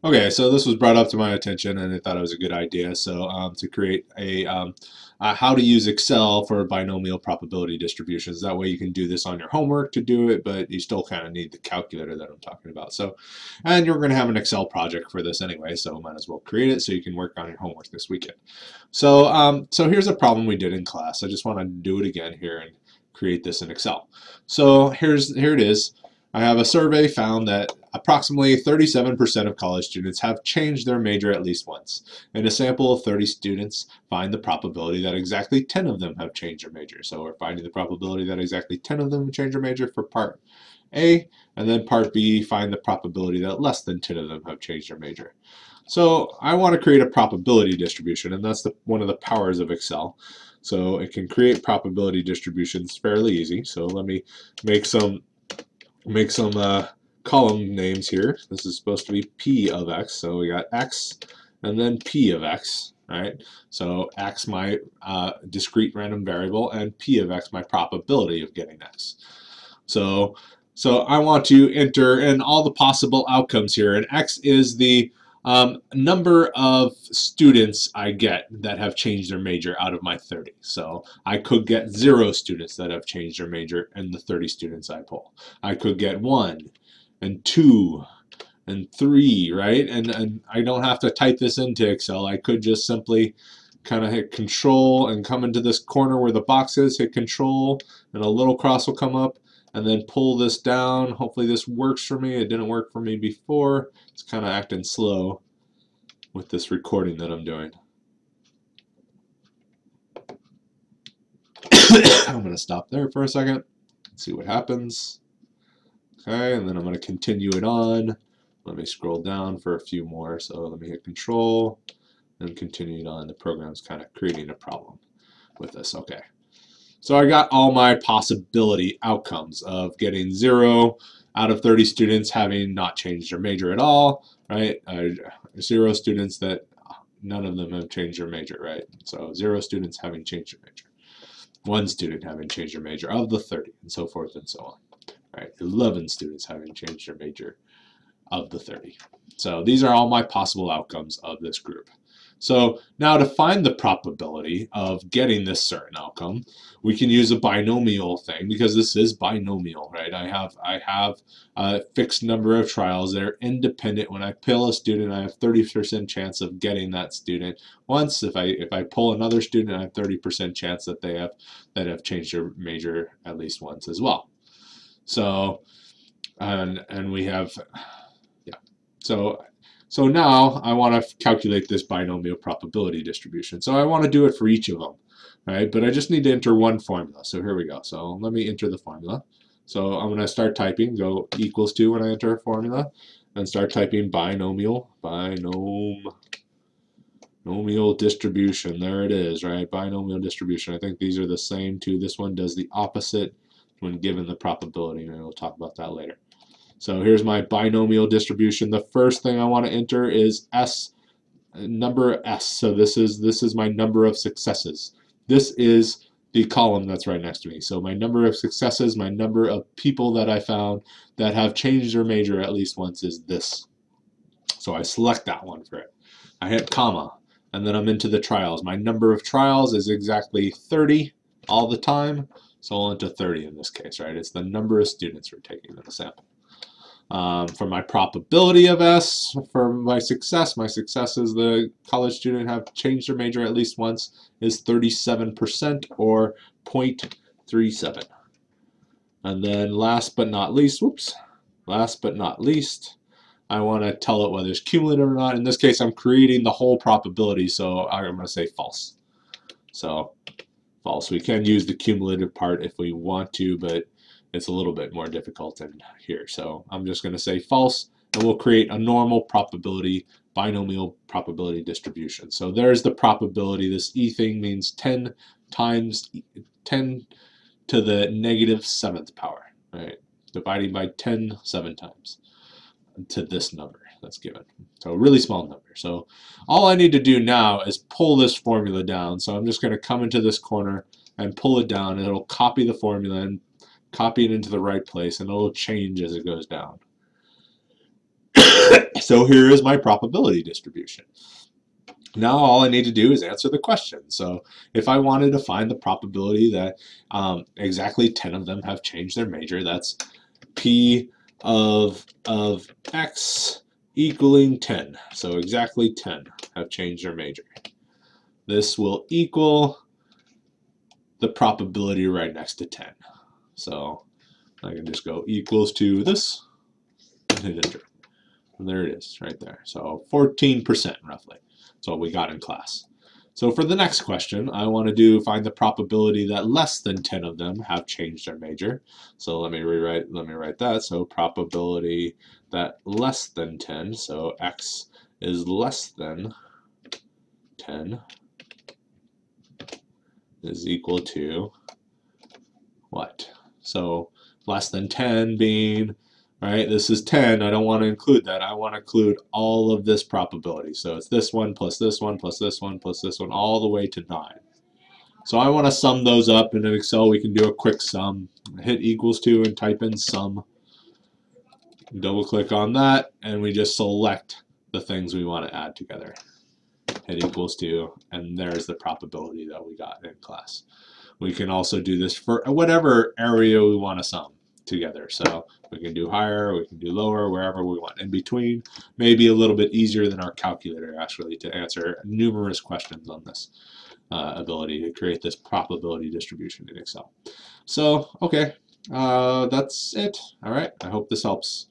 Okay, so this was brought up to my attention, and I thought it was a good idea. So to create how to use Excel for binomial probability distributions. That way you can do this on your homework to do it, but you still kind of need the calculator that I'm talking about. So, and you're going to have an Excel project for this anyway, so might as well create it so you can work on your homework this weekend. So here's a problem we did in class. I just want to do it again here and create this in Excel. So here it is. I have a survey found that approximately 37% of college students have changed their major at least once. In a sample of 30 students, find the probability that exactly 10 of them have changed their major. So we're finding the probability that exactly 10 of them have changed their major for part A, and then part B, find the probability that less than 10 of them have changed their major. So I want to create a probability distribution, and that's one of the powers of Excel. So it can create probability distributions fairly easy. So let me make some column names here. This is supposed to be P of X. So we got X and then P of X, right? So X my discrete random variable and P of X my probability of getting X. So I want to enter in all the possible outcomes here, and X is the number of students I get that have changed their major out of my 30. So I could get 0 students that have changed their major in the 30 students I pull. I could get 1 and 2 and 3, right? And I don't have to type this into Excel. I could just simply kind of hit Control and come into this corner where the box is, hit Control, and a little cross will come up, and then pull this down. Hopefully this works for me. It didn't work for me before. It's kind of acting slow with this recording that I'm doing. I'm going to stop there for a second, see what happens. Okay, and then I'm going to continue it on. Let me scroll down for a few more. So let me hit Control and continue it on. The program's kind of creating a problem with this. Okay. So I got all my possibility outcomes of getting 0 out of 30 students having not changed their major at all, right? 0 students that none of them have changed their major, right? So 0 students having changed their major. 1 student having changed their major of the 30, and so forth and so on. Right? 11 students having changed their major of the 30. So these are all my possible outcomes of this group. So now to find the probability of getting this certain outcome, we can use a binomial thing because this is binomial, right? I have a fixed number of trials. They're independent. When I pull a student, I have 30% chance of getting that student once. If I pull another student, I have 30% chance that they have changed their major at least once as well. So and we have So now I want to calculate this binomial probability distribution. So I want to do it for each of them, right? But I just need to enter one formula. So here we go. So let me enter the formula. So I'm going to start typing, go equals to when I enter a formula, and start typing binomial distribution. There it is, right? Binomial distribution. I think these are the same too. This one does the opposite when given the probability, and we'll talk about that later. So here's my binomial distribution. The first thing I want to enter is S, number S. So this is my number of successes. This is the column that's right next to me. So my number of successes, my number of people that I found that have changed their major at least once is this. So I select that one for it. I hit comma, and then I'm into the trials. My number of trials is exactly 30 all the time. So I'll enter 30 in this case, right? It's the number of students we're taking in the sample. For my probability of S, for my success is the college student have changed their major at least once, is 37% or 0.37. And then last but not least, I want to tell it whether it's cumulative or not. In this case, I'm creating the whole probability, so I'm going to say false. So false. We can use the cumulative part if we want to, but it's a little bit more difficult in here. So I'm just going to say false, and we'll create a normal probability, binomial probability distribution. So there's the probability. This E thing means 10 times 10 to the negative 7th power, right? Dividing by 10 7 times to this number that's given. So a really small number. So all I need to do now is pull this formula down. So I'm just going to come into this corner and pull it down, and it'll copy the formula and copy it into the right place, and it'll change as it goes down. So here is my probability distribution. Now all I need to do is answer the question. So if I wanted to find the probability that exactly 10 of them have changed their major, that's P of X equaling 10. So exactly 10 have changed their major. This will equal the probability right next to 10. So I can just go equals to this and hit enter. And there it is right there. So 14% roughly. That's what we got in class. So for the next question, I want to find the probability that less than 10 of them have changed their major. So let me write that. So probability that less than 10, so X is less than 10 is equal to what? So less than 10 being, right, this is 10, I don't want to include that. I want to include all of this probability. So it's this one plus this one plus this one plus this one all the way to 9. So I want to sum those up. In Excel we can do a quick sum. Hit equals to and type in sum. Double click on that and we just select the things we want to add together. Hit equals to, and there's the probability that we got in class. We can also do this for whatever area we want to sum together. So we can do higher, we can do lower, wherever we want. In between, maybe a little bit easier than our calculator actually to answer numerous questions on this ability to create this probability distribution in Excel. So, okay, that's it. All right, I hope this helps.